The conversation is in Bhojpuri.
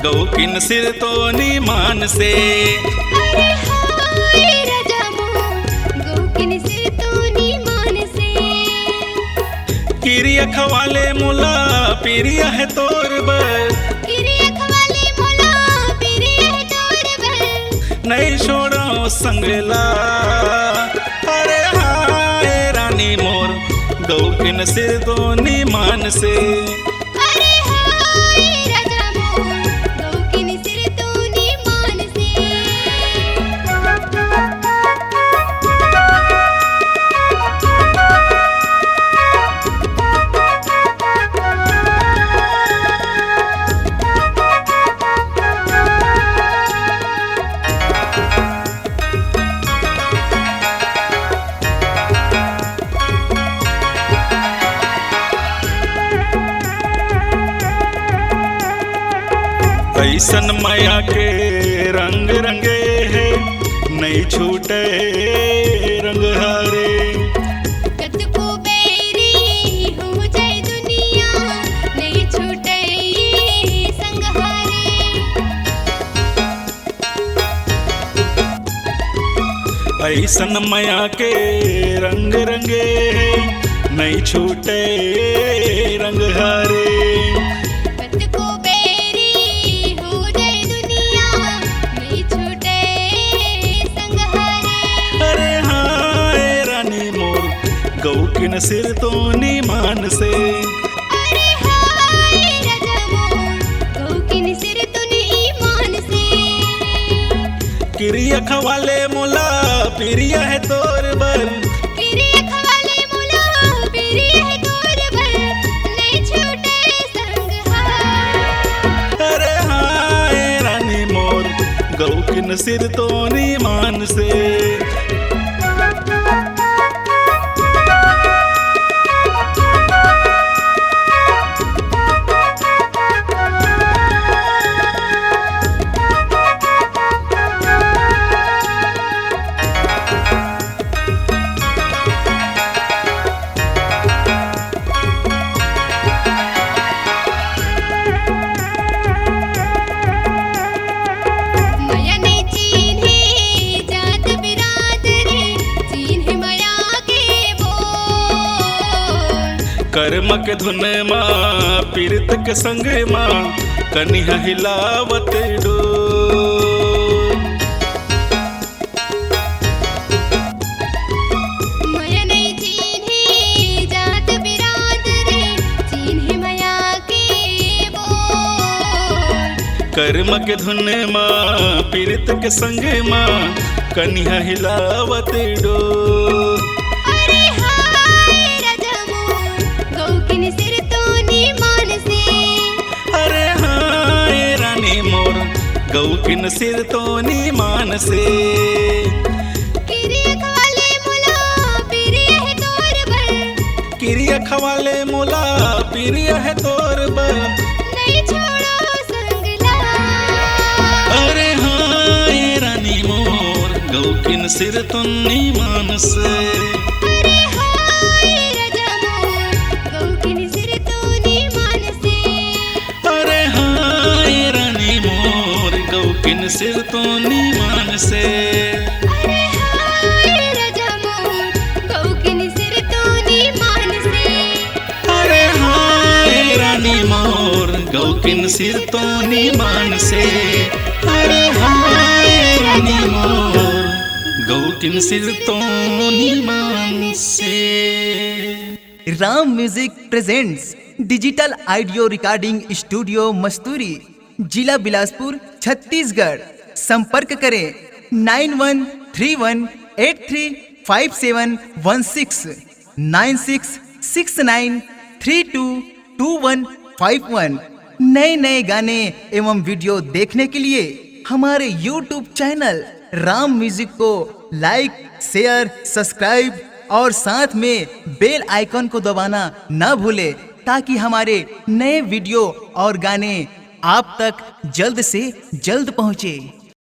गौकिन सिर तो मान से अरे हाय राजा मोर गौकिन सिर तो मान से किरिया खवाले मुला पिरिया है तोर बर किरिया खवाले मुला पिरिया है तोर बर नहीं छोड़ो संगला। अरे हाय रानी मोर गौकिन सिर तो मान से ऐसन माया के रंग रंगे है नहीं छूटे रंग हारे कतको बेरी हो जाए दुनिया नहीं छूटे संग हारे। ऐसन माया के रंग रंगे है नहीं छूटे रंग हारे गौकिन सिर तो मान से। अरे हाय राजा मोर गौकिन सिर तो मान से किरिया खवाले मुला पिरिया है तोर बर किरिया खवाले मुला पिरिया है तोर बर नहीं छूटे संग हार। अरे हाय रानी मोर गौकिन सिर तो मान से कर्म के धुन माँ पीरत के संग माँ कनिहा हिलावत डो माया नहीं चीन्हे जात बिरादरी चीन्हे माया के बोल। कर्म के धुन माँ पीरत के संग माँ कनिहा हिलावत डो। गौकिन सिर तो मान से किरिया खवाले मुला पिरिया है तोर बर किरिया खवाले मुला पिरिया है तोर बर नहीं छोड़ो संगला। अरे हाय रानी मोर गौकिन सिर तो मान से। अरे हाय राजा मोर गौकिन सिर तो मान से। अरे हाय रानी मोर गौकिन सिर तो मान से। अरे हाय राजा मोर गौकिन सिर तो मान से। अरे हाय रानी मोर गौकिन सिर तो मान से। अरे हाय रानी मोर गौकिन सिर तो मान से। Ram music presents digital audio recording studio Masturi, जिला बिलासपुर, छत्तीसगढ़। संपर्क करें 9131835716 9669322151। नए नए गाने एवं वीडियो देखने के लिए हमारे YouTube चैनल राम म्यूजिक को लाइक, शेयर, सब्सक्राइब और साथ में बेल आइकन को दबाना न भूले, ताकि हमारे नए वीडियो और गाने आप तक जल्द से जल्द पहुंचे।